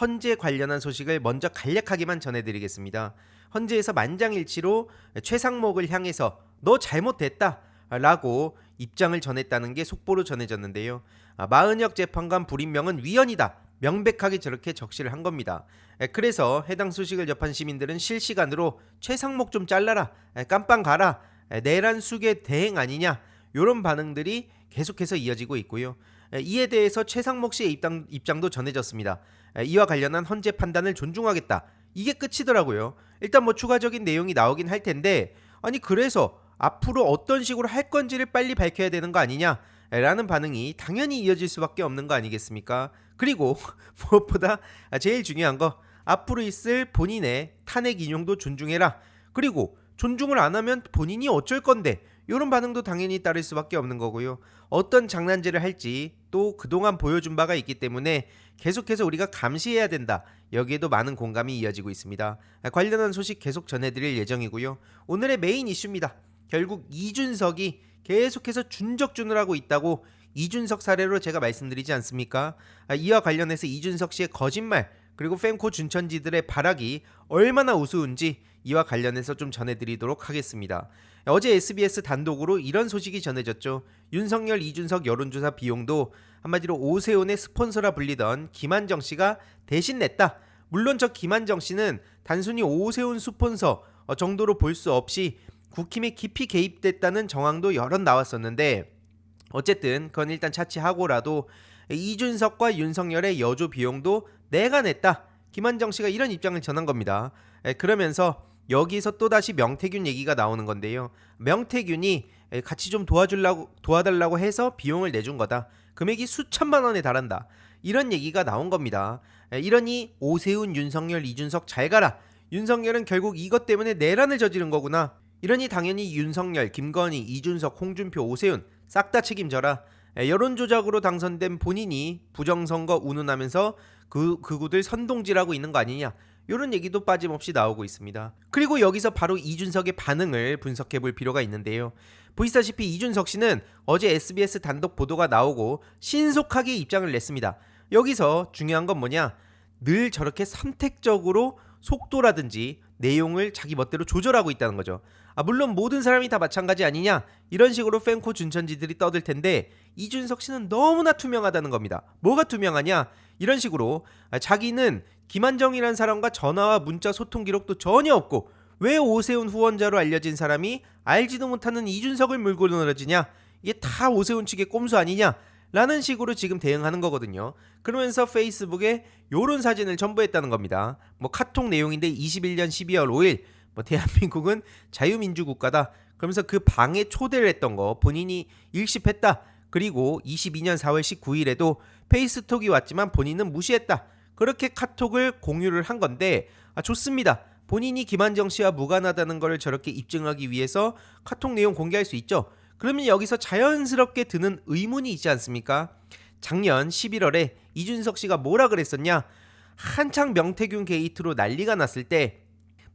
헌재 관련한 소식을 먼저 간략하게만 전해드리겠습니다. 헌재에서 만장일치로 최상목을 향해서 너 잘못됐다 라고 입장을 전했다는 게 속보로 전해졌는데요. 마은혁 재판관 불임명은 위헌이다. 명백하게 저렇게 적시를 한 겁니다. 그래서 해당 소식을 접한 시민들은 실시간으로 최상목 좀 잘라라, 깜빵 가라, 내란 수괴 대행 아니냐, 이런 반응들이 계속해서 이어지고 있고요. 이에 대해서 최상목 씨의 입장도 전해졌습니다. 이와 관련한 헌재 판단을 존중하겠다. 이게 끝이더라고요. 일단 뭐 추가적인 내용이 나오긴 할 텐데, 아니 그래서 앞으로 어떤 식으로 할 건지를 빨리 밝혀야 되는 거 아니냐 라는 반응이 당연히 이어질 수밖에 없는 거 아니겠습니까? 그리고 무엇보다 제일 중요한 거, 앞으로 있을 본인의 탄핵 인용도 존중해라. 그리고 존중을 안 하면 본인이 어쩔 건데, 이런 반응도 당연히 따를 수밖에 없는 거고요. 어떤 장난질을 할지 또 그동안 보여준 바가 있기 때문에 계속해서 우리가 감시해야 된다. 여기에도 많은 공감이 이어지고 있습니다. 관련한 소식 계속 전해드릴 예정이고요. 오늘의 메인 이슈입니다. 결국 이준석이 계속해서 준적준을 하고 있다고 이준석 사례로 제가 말씀드리지 않습니까? 이와 관련해서 이준석 씨의 거짓말, 그리고 팬코 준천지들의 발악이 얼마나 우스운지 이와 관련해서 좀 전해드리도록 하겠습니다. 어제 SBS 단독으로 이런 소식이 전해졌죠. 윤석열, 이준석 여론조사 비용도 한마디로 오세훈의 스폰서라 불리던 김한정 씨가 대신 냈다. 물론 저 김한정 씨는 단순히 오세훈 스폰서 정도로 볼 수 없이 국힘에 깊이 개입됐다는 정황도 여럿 나왔었는데, 어쨌든 그건 일단 차치하고라도 이준석과 윤석열의 여조 비용도 내가 냈다. 김한정 씨가 이런 입장을 전한 겁니다. 그러면서 여기서 또다시 명태균 얘기가 나오는 건데요. 명태균이 같이 좀 도와달라고 해서 비용을 내준 거다. 금액이 수천만 원에 달한다. 이런 얘기가 나온 겁니다. 이러니 오세훈, 윤석열, 이준석 잘 가라. 윤석열은 결국 이것 때문에 내란을 저지른 거구나. 이러니 당연히 윤석열, 김건희, 이준석, 홍준표, 오세훈 싹 다 책임져라. 여론조작으로 당선된 본인이 부정선거 운운하면서 그구들 선동질하고 있는 거 아니냐, 이런 얘기도 빠짐없이 나오고 있습니다. 그리고 여기서 바로 이준석의 반응을 분석해 볼 필요가 있는데요. 보시다시피 이준석 씨는 어제 SBS 단독 보도가 나오고 신속하게 입장을 냈습니다. 여기서 중요한 건 뭐냐, 늘 저렇게 선택적으로 속도라든지 내용을 자기 멋대로 조절하고 있다는 거죠. 물론 모든 사람이 다 마찬가지 아니냐, 이런 식으로 팬코 준천지들이 떠들 텐데, 이준석 씨는 너무나 투명하다는 겁니다. 뭐가 투명하냐, 이런 식으로 자기는 김한정이라는 사람과 전화와 문자 소통 기록도 전혀 없고, 왜 오세훈 후원자로 알려진 사람이 알지도 못하는 이준석을 물고 늘어지냐, 이게 다 오세훈 측의 꼼수 아니냐 라는 식으로 지금 대응하는 거거든요. 그러면서 페이스북에 요런 사진을 첨부했다는 겁니다. 뭐 카톡 내용인데 21년 12월 5일 뭐 대한민국은 자유민주국가다. 그러면서 그 방에 초대를 했던 거 본인이 일십했다. 그리고 22년 4월 19일에도 페이스톡이 왔지만 본인은 무시했다. 그렇게 카톡을 공유를 한 건데, 좋습니다. 본인이 김한정 씨와 무관하다는 걸 저렇게 입증하기 위해서 카톡 내용 공개할 수 있죠. 그러면 여기서 자연스럽게 드는 의문이 있지 않습니까? 작년 11월에 이준석 씨가 뭐라 그랬었냐? 한창 명태균 게이트로 난리가 났을 때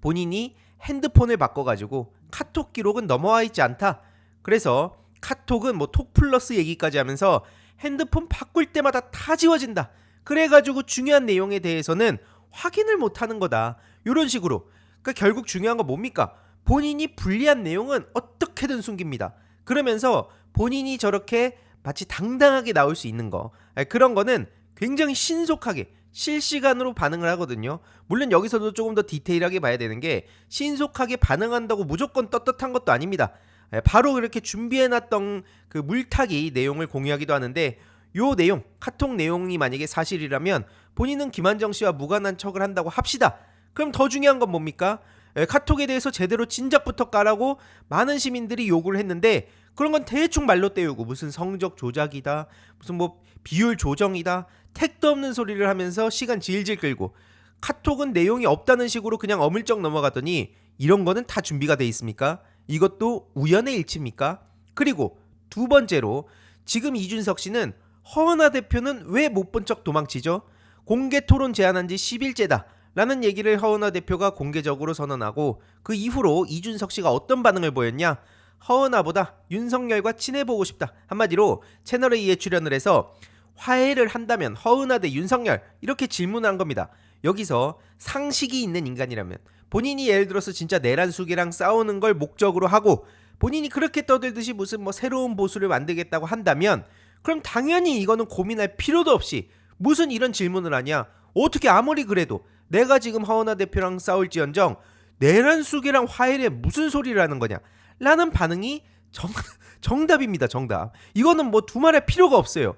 본인이 핸드폰을 바꿔가지고 카톡 기록은 넘어와 있지 않다. 그래서 카톡은 뭐 톡 플러스 얘기까지 하면서 핸드폰 바꿀 때마다 다 지워진다. 그래가지고 중요한 내용에 대해서는 확인을 못하는 거다. 이런 식으로. 그러니까 결국 중요한 건 뭡니까? 본인이 불리한 내용은 어떻게든 숨깁니다. 그러면서 본인이 저렇게 마치 당당하게 나올 수 있는 거, 그런 거는 굉장히 신속하게 실시간으로 반응을 하거든요. 물론 여기서도 조금 더 디테일하게 봐야 되는 게, 신속하게 반응한다고 무조건 떳떳한 것도 아닙니다. 바로 이렇게 준비해놨던 그 물타기 내용을 공유하기도 하는데, 요 내용, 카톡 내용이 만약에 사실이라면 본인은 김한정 씨와 무관한 척을 한다고 합시다. 그럼 더 중요한 건 뭡니까? 카톡에 대해서 제대로 진작부터 까라고 많은 시민들이 요구를 했는데, 그런 건 대충 말로 때우고 무슨 성적 조작이다, 무슨 뭐 비율 조정이다, 택도 없는 소리를 하면서 시간 질질 끌고, 카톡은 내용이 없다는 식으로 그냥 어물쩍 넘어가더니 이런 거는 다 준비가 돼 있습니까? 이것도 우연의 일치입니까? 그리고 두 번째로, 지금 이준석 씨는 허은하 대표는 왜 못 본 척 도망치죠? 공개 토론 제안한 지 10일째다 라는 얘기를 허은하 대표가 공개적으로 선언하고, 그 이후로 이준석 씨가 어떤 반응을 보였냐? 허은하보다 윤석열과 친해보고 싶다. 한마디로 채널A에 출연을 해서 화해를 한다면 허은하 대 윤석열 이렇게 질문한 겁니다. 여기서 상식이 있는 인간이라면 본인이 예를 들어서 진짜 내란숙이랑 싸우는 걸 목적으로 하고 본인이 그렇게 떠들듯이 무슨 뭐 새로운 보수를 만들겠다고 한다면 그럼 당연히 이거는 고민할 필요도 없이 무슨 이런 질문을 하냐. 어떻게 아무리 그래도 내가 지금 허은하 대표랑 싸울지언정 내란숙이랑 화해를 무슨 소리를 하는 거냐 라는 반응이 정답입니다. 정답. 이거는 뭐 두말할 필요가 없어요.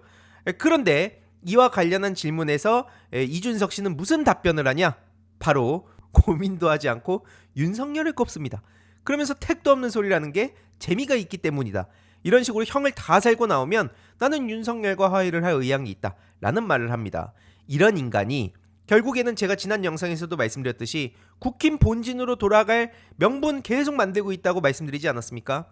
그런데 이와 관련한 질문에서 이준석 씨는 무슨 답변을 하냐? 바로 고민도 하지 않고 윤석열을 꼽습니다. 그러면서 택도 없는 소리라는 게 재미가 있기 때문이다. 이런 식으로 형을 다 살고 나오면 나는 윤석열과 화해를 할 의향이 있다 라는 말을 합니다. 이런 인간이 결국에는 제가 지난 영상에서도 말씀드렸듯이 국힘 본진으로 돌아갈 명분 계속 만들고 있다고 말씀드리지 않았습니까?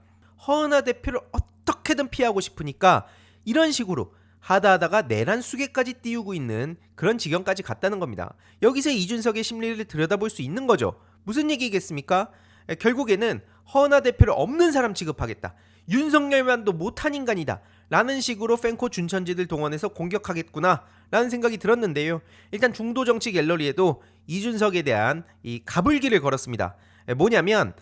허은하 대표를 어떻게든 피하고 싶으니까 이런 식으로 하다하다가 내란 수계까지 띄우고 있는 그런 지경까지 갔다는 겁니다. 여기서 이준석의 심리를 들여다볼 수 있는 거죠. 무슨 얘기겠습니까? 결국에는 허은하 대표를 없는 사람 취급하겠다. 윤석열만도 못한 인간이다. 라는 식으로 팬코 준천지들 동원해서 공격하겠구나 라는 생각이 들었는데요. 일단 중도 정치 갤러리에도 이준석에 대한 이 가불기를 걸었습니다. 뭐냐면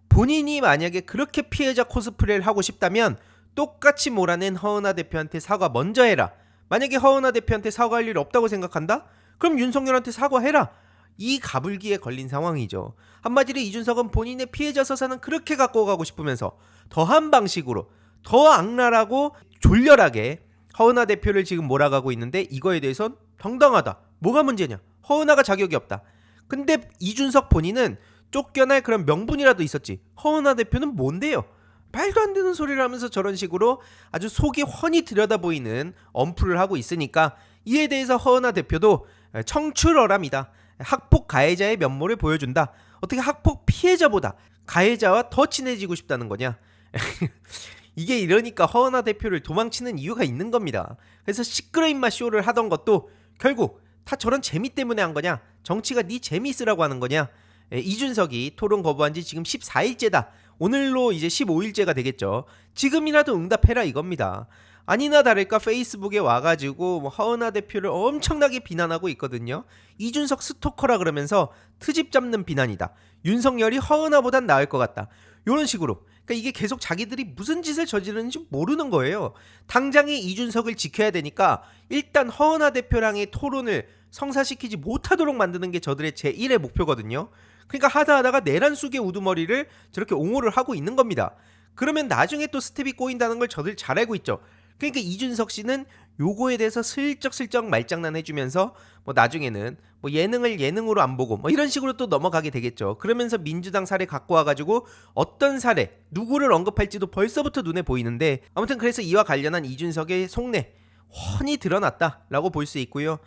본인이 만약에 그렇게 피해자 코스프레를 하고 싶다면 똑같이 몰아낸 허은하 대표한테 사과 먼저 해라. 만약에 허은하 대표한테 사과할 일 없다고 생각한다? 그럼 윤석열한테 사과해라. 이 가불기에 걸린 상황이죠. 한마디로 이준석은 본인의 피해자 서사는 그렇게 갖고 가고 싶으면서 더한 방식으로 더 악랄하고 졸렬하게 허은하 대표를 지금 몰아가고 있는데 이거에 대해선 당당하다. 뭐가 문제냐? 허은하가 자격이 없다. 근데 이준석 본인은 쫓겨날 그런 명분이라도 있었지. 허은하 대표는 뭔데요? 말도 안 되는 소리를 하면서 저런 식으로 아주 속이 훤히 들여다보이는 엄풀을 하고 있으니까 이에 대해서 허은하 대표도 청출어람이다. 학폭 가해자의 면모를 보여준다. 어떻게 학폭 피해자보다 가해자와 더 친해지고 싶다는 거냐? 이게 이러니까 허은하 대표를 도망치는 이유가 있는 겁니다. 그래서 시끄러 임마 쇼를 하던 것도 결국 다 저런 재미 때문에 한 거냐? 정치가 네 재미있으라고 하는 거냐? 이준석이 토론 거부한 지 지금 14일째다. 오늘로 이제 15일째가 되겠죠. 지금이라도 응답해라 이겁니다. 아니나 다를까 페이스북에 와가지고 허은하 대표를 엄청나게 비난하고 있거든요. 이준석 스토커라 그러면서 트집 잡는 비난이다. 윤석열이 허은하보단 나을 것 같다. 이런 식으로. 그러니까 이게 계속 자기들이 무슨 짓을 저지르는지 모르는 거예요. 당장에 이준석을 지켜야 되니까 일단 허은하 대표랑의 토론을 성사시키지 못하도록 만드는 게 저들의 제1의 목표거든요. 그러니까 하다하다가 내란 속의 우두머리를 저렇게 옹호를 하고 있는 겁니다. 그러면 나중에 또 스텝이 꼬인다는 걸 저들 잘 알고 있죠. 그러니까 이준석 씨는 요거에 대해서 슬쩍슬쩍 말장난 해주면서 뭐 나중에는 뭐 예능을 예능으로 안 보고 뭐 이런 식으로 또 넘어가게 되겠죠. 그러면서 민주당 사례 갖고 와가지고 어떤 사례 누구를 언급할지도 벌써부터 눈에 보이는데 아무튼 그래서 이와 관련한 이준석의 속내 훤히 드러났다라고 볼 수 있고요.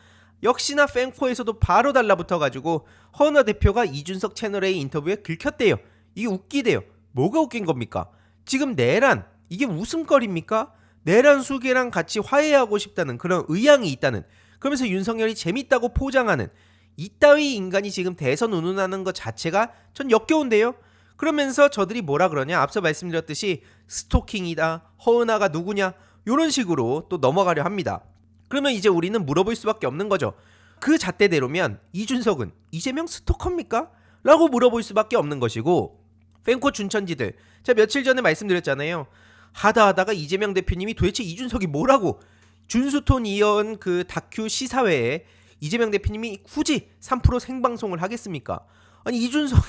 역시나 팬코에서도 바로 달라붙어가지고 허은하 대표가 이준석 채널의 인터뷰에 긁혔대요. 이게 웃기대요. 뭐가 웃긴 겁니까? 지금 내란 이게 웃음거리입니까? 내란 수계랑 같이 화해하고 싶다는 그런 의향이 있다는, 그러면서 윤석열이 재밌다고 포장하는 이따위 인간이 지금 대선 운운하는 것 자체가 전 역겨운데요. 그러면서 저들이 뭐라 그러냐, 앞서 말씀드렸듯이 스토킹이다, 허은하가 누구냐, 이런 식으로 또 넘어가려 합니다. 그러면 이제 우리는 물어볼 수밖에 없는 거죠. 그 잣대대로면 이준석은 이재명 스토커입니까? 라고 물어볼 수밖에 없는 것이고, 팬코 준천지들, 제가 며칠 전에 말씀드렸잖아요. 하다하다가 이재명 대표님이 도대체 이준석이 뭐라고, 준수톤 이연 그 다큐 시사회에 이재명 대표님이 굳이 3% 생방송을 하겠습니까? 아니 이준석이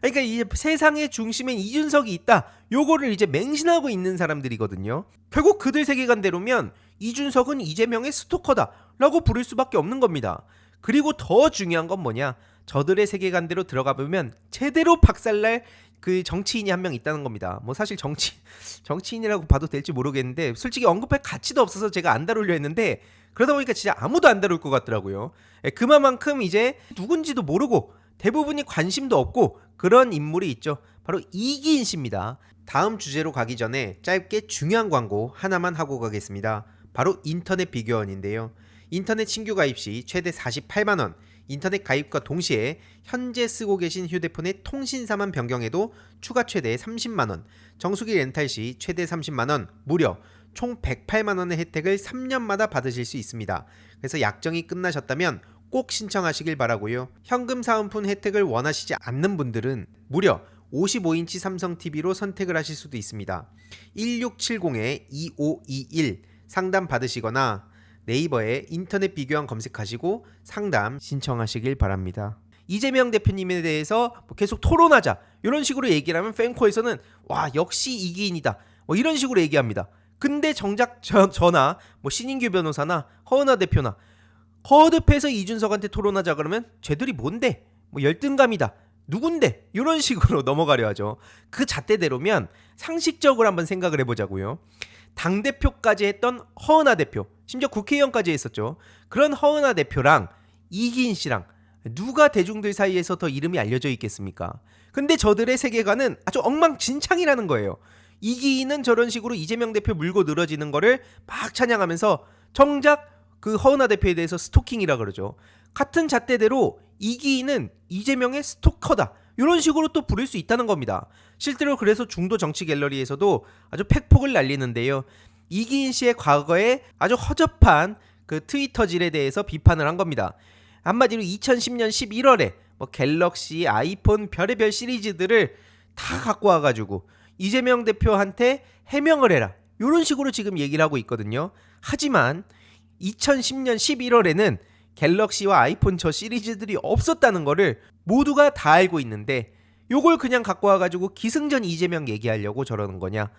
그러니까 이 세상의 중심엔 이준석이 있다. 요거를 이제 맹신하고 있는 사람들이거든요. 결국 그들 세계관대로면 이준석은 이재명의 스토커다 라고 부를 수밖에 없는 겁니다. 그리고 더 중요한 건 뭐냐, 저들의 세계관대로 들어가 보면 제대로 박살날 그 정치인이 한 명 있다는 겁니다. 뭐 사실 정치인이라고 봐도 될지 모르겠는데 솔직히 언급할 가치도 없어서 제가 안 다루려 했는데 그러다 보니까 진짜 아무도 안 다룰 것 같더라고요. 그만큼 이제 누군지도 모르고 대부분이 관심도 없고 그런 인물이 있죠. 바로 이기인 씨입니다. 다음 주제로 가기 전에 짧게 중요한 광고 하나만 하고 가겠습니다. 바로 인터넷 비교원인데요. 인터넷 신규 가입 시 최대 48만원, 인터넷 가입과 동시에 현재 쓰고 계신 휴대폰의 통신사만 변경해도 추가 최대 30만원, 정수기 렌탈 시 최대 30만원, 무려 총 108만 원의 혜택을 3년마다 받으실 수 있습니다. 그래서 약정이 끝나셨다면 꼭 신청하시길 바라고요. 현금 사은품 혜택을 원하시지 않는 분들은 무려 55인치 삼성 TV로 선택을 하실 수도 있습니다. 1670-2521 상담 받으시거나 네이버에 인터넷 비교함 검색하시고 상담 신청하시길 바랍니다. 이재명 대표님에 대해서 계속 토론하자 이런 식으로 얘기를 하면 팬코에서는 와 역시 이기인이다 뭐 이런 식으로 얘기합니다. 근데 정작 저나 뭐 신인규 변호사나 허은하 대표나 거듭해서 이준석한테 토론하자 그러면 쟤들이 뭔데 뭐 열등감이다 누군데 이런 식으로 넘어가려 하죠. 그 잣대대로면 상식적으로 한번 생각을 해보자고요. 당대표까지 했던 허은하 대표, 심지어 국회의원까지 했었죠. 그런 허은하 대표랑 이기인 씨랑 누가 대중들 사이에서 더 이름이 알려져 있겠습니까? 근데 저들의 세계관은 아주 엉망진창이라는 거예요. 이기인은 저런 식으로 이재명 대표 물고 늘어지는 거를 막 찬양하면서 정작 그 허은하 대표에 대해서 스토킹이라 그러죠. 같은 잣대대로 이기인은 이재명의 스토커다 이런 식으로 또 부를 수 있다는 겁니다. 실제로 그래서 중도 정치 갤러리에서도 아주 팩폭을 날리는데요. 이기인 씨의 과거에 아주 허접한 그 트위터질에 대해서 비판을 한 겁니다. 한마디로 2010년 11월에 뭐 갤럭시, 아이폰 별의별 시리즈들을 다 갖고 와가지고 이재명 대표한테 해명을 해라 이런 식으로 지금 얘기를 하고 있거든요. 하지만 2010년 11월에는 갤럭시와 아이폰 저 시리즈들이 없었다는 거를 모두가 다 알고 있는데 요걸 그냥 갖고 와가지고 기승전 이재명 얘기하려고 저러는 거냐.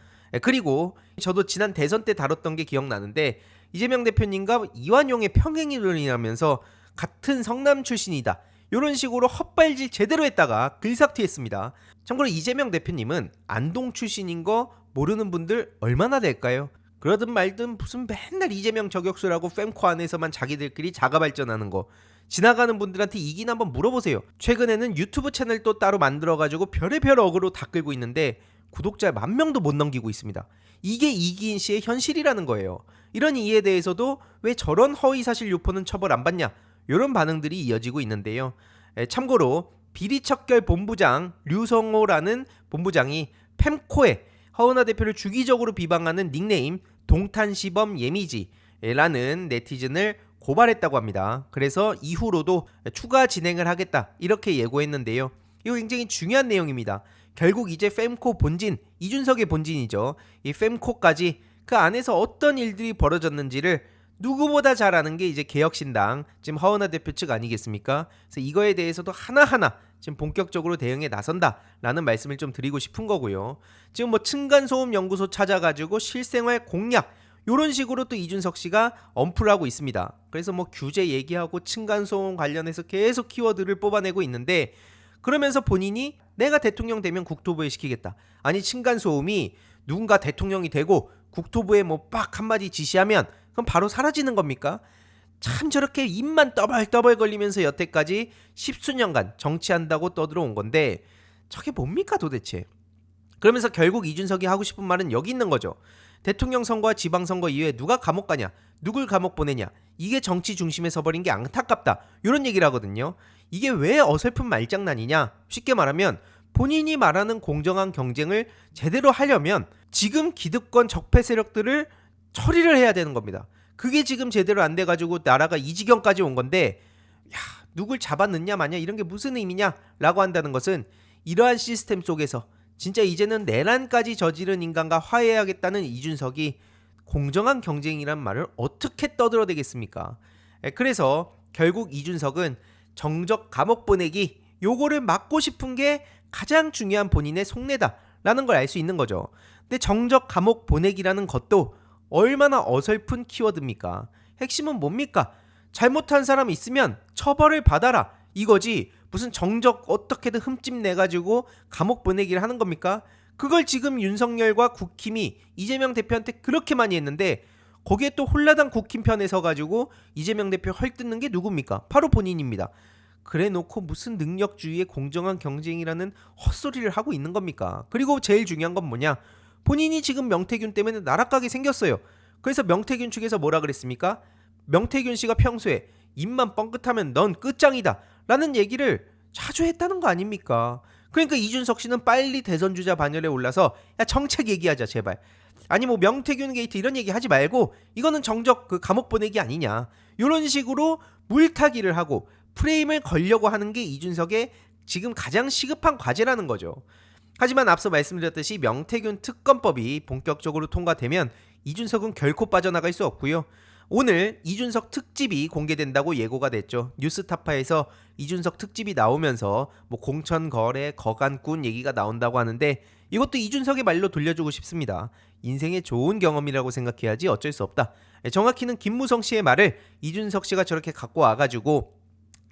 그리고 저도 지난 대선 때 다뤘던 게 기억나는데 이재명 대표님과 이완용의 평행이론이라면서 같은 성남 출신이다 이런 식으로 헛발질 제대로 했다가 글삭튀했습니다. 참고로 이재명 대표님은 안동 출신인 거 모르는 분들 얼마나 될까요? 그러든 말든 무슨 맨날 이재명 저격수라고 fem코 안에서만 자기들끼리 자가 발전하는 거 지나가는 분들한테 이긴 한번 물어보세요. 최근에는 유튜브 채널도 따로 만들어가지고 별의별 어그로 다 끌고 있는데 구독자 10,000명도 못 넘기고 있습니다. 이게 이기인 씨의 현실이라는 거예요. 이런 이에 대해서도 왜 저런 허위사실 유포는 처벌 안 받냐 이런 반응들이 이어지고 있는데요. 참고로 비리척결 본부장 류성호라는 본부장이 fem코에 허은하 대표를 주기적으로 비방하는 닉네임 동탄시범 예미지라는 네티즌을 고발했다고 합니다. 그래서 이후로도 추가 진행을 하겠다 이렇게 예고했는데요. 이거 굉장히 중요한 내용입니다. 결국 이제 fem코 본진, 이준석의 본진이죠. 이 fem코까지 그 안에서 어떤 일들이 벌어졌는지를 누구보다 잘 아는 게 이제 개혁신당 지금 허은하 대표 측 아니겠습니까? 그래서 이거에 대해서도 하나하나 지금 본격적으로 대응에 나선다라는 말씀을 좀 드리고 싶은 거고요. 지금 뭐 층간소음 연구소 찾아가지고 실생활 공약 이런 식으로 또 이준석 씨가 언플을 하고 있습니다. 그래서 뭐 규제 얘기하고 층간소음 관련해서 계속 키워드를 뽑아내고 있는데 그러면서 본인이 내가 대통령 되면 국토부에 시키겠다. 아니 층간소음이 누군가 대통령이 되고 국토부에 뭐 빡 한마디 지시하면 그럼 바로 사라지는 겁니까? 참 저렇게 입만 떠벌떠벌 걸리면서 여태까지 10수년간 정치한다고 떠들어온 건데 저게 뭡니까 도대체? 그러면서 결국 이준석이 하고 싶은 말은 여기 있는 거죠. 대통령 선거와 지방선거 이후에 누가 감옥 가냐 누굴 감옥 보내냐 이게 정치 중심에 서버린 게 안타깝다 이런 얘기를 하거든요. 이게 왜 어설픈 말장난이냐. 쉽게 말하면 본인이 말하는 공정한 경쟁을 제대로 하려면 지금 기득권 적폐 세력들을 처리를 해야 되는 겁니다. 그게 지금 제대로 안 돼가지고 나라가 이 지경까지 온 건데 야 누굴 잡아넣냐 마냐 이런 게 무슨 의미냐 라고 한다는 것은 이러한 시스템 속에서 진짜 이제는 내란까지 저지른 인간과 화해하겠다는 이준석이 공정한 경쟁이란 말을 어떻게 떠들어대겠습니까? 그래서 결국 이준석은 정적 감옥 보내기 요거를 막고 싶은 게 가장 중요한 본인의 속내다라는 걸 알 수 있는 거죠. 근데 정적 감옥 보내기라는 것도 얼마나 어설픈 키워드입니까? 핵심은 뭡니까? 잘못한 사람 있으면 처벌을 받아라 이거지 무슨 정적 어떻게든 흠집 내가지고 감옥 보내기를 하는 겁니까? 그걸 지금 윤석열과 국힘이 이재명 대표한테 그렇게 많이 했는데 거기에 또 홀라당 국힘 편에 서가지고 이재명 대표 헐뜯는 게 누굽니까? 바로 본인입니다. 그래 놓고 무슨 능력주의의 공정한 경쟁이라는 헛소리를 하고 있는 겁니까? 그리고 제일 중요한 건 뭐냐? 본인이 지금 명태균 때문에 나락가게 생겼어요. 그래서 명태균 측에서 뭐라 그랬습니까? 명태균 씨가 평소에 입만 뻥끗하면 넌 끝장이다 라는 얘기를 자주 했다는 거 아닙니까? 그러니까 이준석 씨는 빨리 대선 주자 반열에 올라서 야 정책 얘기하자 제발. 아니 뭐 명태균 게이트 이런 얘기 하지 말고 이거는 정적 그 감옥 보내기 아니냐, 이런 식으로 물타기를 하고 프레임을 걸려고 하는 게 이준석의 지금 가장 시급한 과제라는 거죠. 하지만 앞서 말씀드렸듯이 명태균 특검법이 본격적으로 통과되면 이준석은 결코 빠져나갈 수 없고요. 오늘 이준석 특집이 공개된다고 예고가 됐죠. 뉴스타파에서 이준석 특집이 나오면서 뭐 공천거래, 거간꾼 얘기가 나온다고 하는데 이것도 이준석의 말로 돌려주고 싶습니다. 인생의 좋은 경험이라고 생각해야지 어쩔 수 없다. 정확히는 김무성 씨의 말을 이준석 씨가 저렇게 갖고 와가지고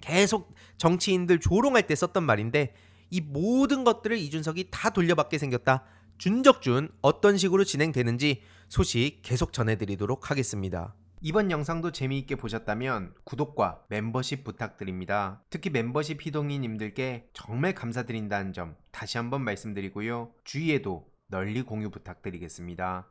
계속 정치인들 조롱할 때 썼던 말인데, 이 모든 것들을 이준석이 다 돌려받게 생겼다. 준적준 어떤 식으로 진행되는지 소식 계속 전해드리도록 하겠습니다. 이번 영상도 재미있게 보셨다면 구독과 멤버십 부탁드립니다. 특히 멤버십 희동이님들께 정말 감사드린다는 점 다시 한번 말씀드리고요. 주위에도 널리 공유 부탁드리겠습니다.